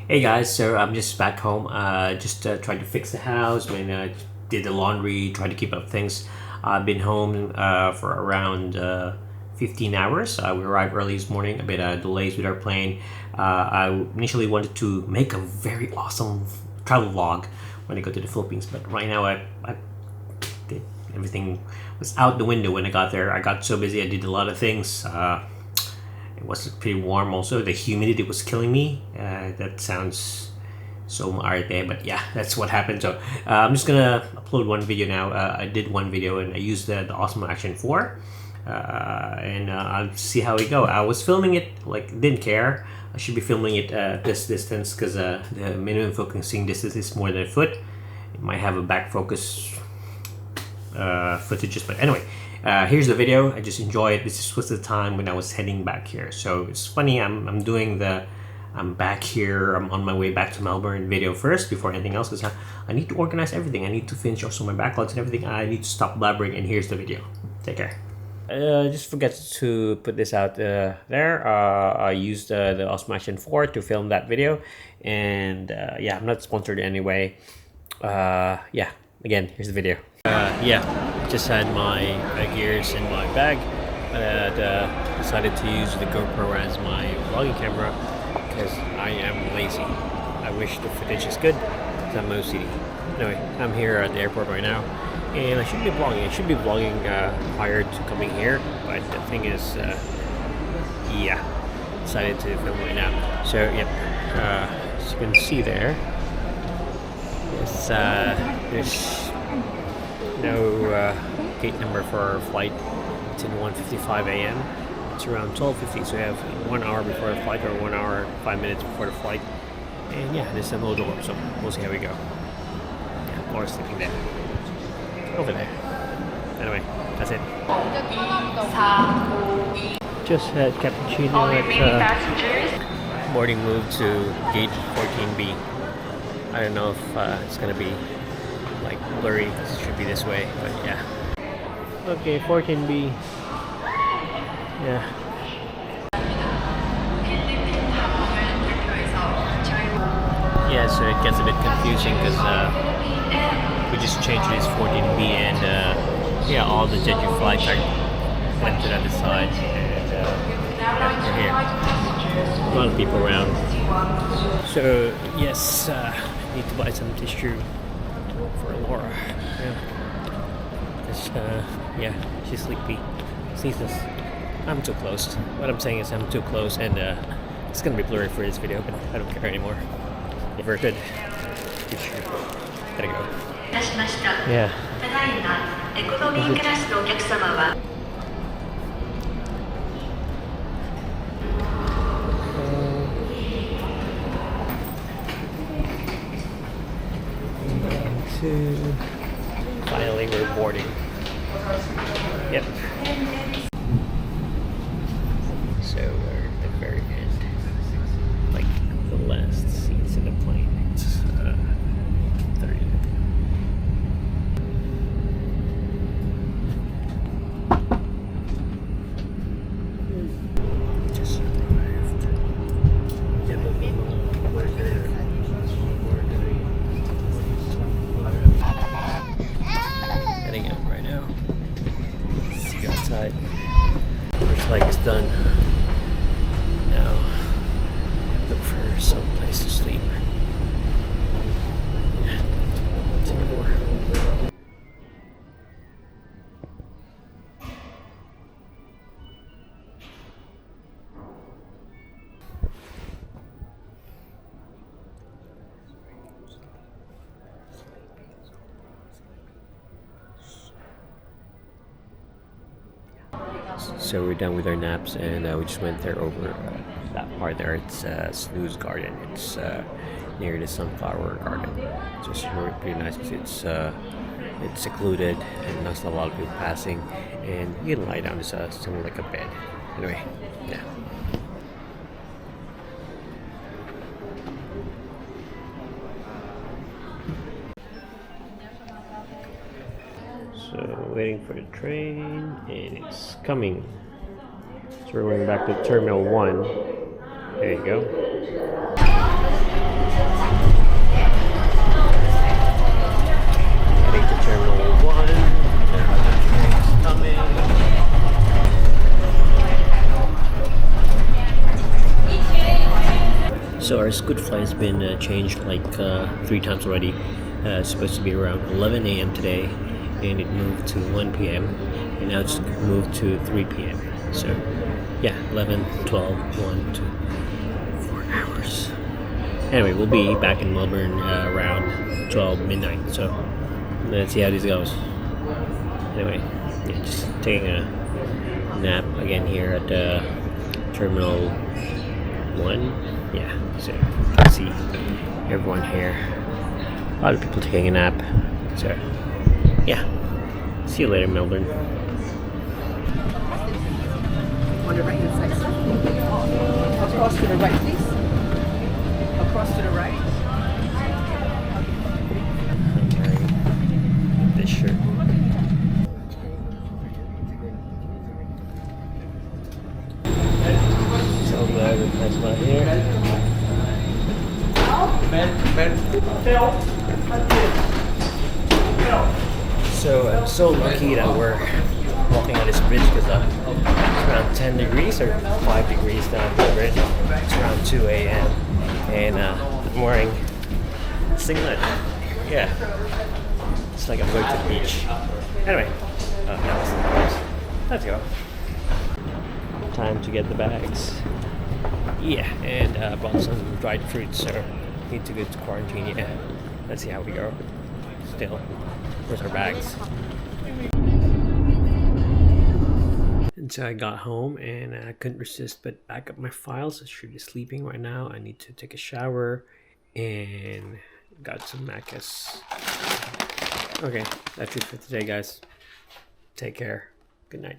Hey guys, so I'm just back home. Just tried to fix the house. When did the laundry, tried to keep up things. I've been home for around 15 hours. We arrived early this morning. A bit delays with our plane. I initially wanted to make a very awesome travel vlog when I go to the Philippines, but right now I did everything was out the window when I got there. I got so busy. I did a lot of things. It was pretty warm also. The humidity was killing me. That sounds so maarte, but yeah, that's what happened. So I'm just gonna upload one video now. I did one video and I used the Osmo Action 4. And I'll see how we go. I was filming it, like, didn't care. I should be filming it this distance because the minimum focusing distance is more than a foot. It might have a back focus footages, but anyway. Here's the video. I just enjoy it. This was the time when I was heading back here. So it's funny, I'm back here. I'm on my way back to Melbourne video first before anything else, because I need to organize everything. I need to finish also my backlogs and everything. I need to stop blabbering, and here's the video. Take care. Just forget to put this out there. I used the Osmo Action 4 to film that video, and yeah, I'm not sponsored anyway. Yeah, again, here's the video. Yeah, just had my gears in my bag, but decided to use the GoPro as my vlogging camera because I am lazy. I wish the footage is good because I'm OCD. Anyway, I'm here at the airport right now, and I should be vlogging. I should be vlogging prior to coming here, but the thing is, yeah, decided to film right now. So, yep, as you can see there, there's no gate number for our flight. It's in 1:55 a.m. It's around 12:50, so we have 1 hour before the flight, or 1 hour 5 minutes before the flight. And yeah, there's a low door, so we'll see how we go. Yeah, Laura's sleeping there. Over there. Anyway, that's it. Just had cappuccino at boarding move to gate 14B. I don't know if it's gonna be like blurry. It should be this way, but yeah. Okay, 14B. Yeah. Yeah, so it gets a bit confusing because we just changed this 14B, and yeah, all the Jeju flights went to the other side, and we're here. A lot of people around. So yes, need to buy some tissue for Laura. Yeah, she's sleepy. Sneezes. I'm too close. What I'm saying is I'm too close, and it's gonna be blurry for this video, but I don't care anymore. We're good. Gotta go. Yeah. Finally, we're boarding. Yep. So we're at the very end, like the last seats in the plane. It's 30. Just arrived. Heading out right now. See you outside. First leg is done. Now look for some place to sleep. Singapore. So we're done with our naps, and we just went there over that part there. It's Snooze Garden. It's near the Sunflower Garden. So it's pretty nice because it's secluded and not a lot of people passing, and you can lie down. It's something like a bed. Anyway, yeah. So waiting for the train, and it's coming. So we're going back to Terminal 1. There you go. So our scoot flight has been changed like 3 times already. It's supposed to be around 11 a.m. today, and it moved to 1 p.m. and now it's moved to 3 p.m. So yeah, 11, 12, 1, 2, 4 hours. Anyway, we'll be back in Melbourne around 12 midnight. So let's see how this goes. Anyway, yeah, just taking a nap again here at Terminal 1. Yeah, so you can see everyone here. A lot of people taking a nap. So yeah, see you later, Melbourne. On the right hand side, sir. Across to the right, please. Across to the right. I'm wearing this shirt. So glad that's not here. So I'm so lucky that we're walking on this bridge because it's around 10 degrees or 5 degrees down the bridge. It's around 2 a.m. and I'm wearing a singlet. Yeah, it's like I'm going to the beach. Anyway, let's go. Time to get the bags. Yeah, and bought some dried fruits, so need to go to quarantine. Yeah, let's see how we go. Still, where's our bags? And so I got home and I couldn't resist but back up my files. I should be sleeping right now. I need to take a shower and got some macas. Okay, that's it for today, guys. Take care. Good night.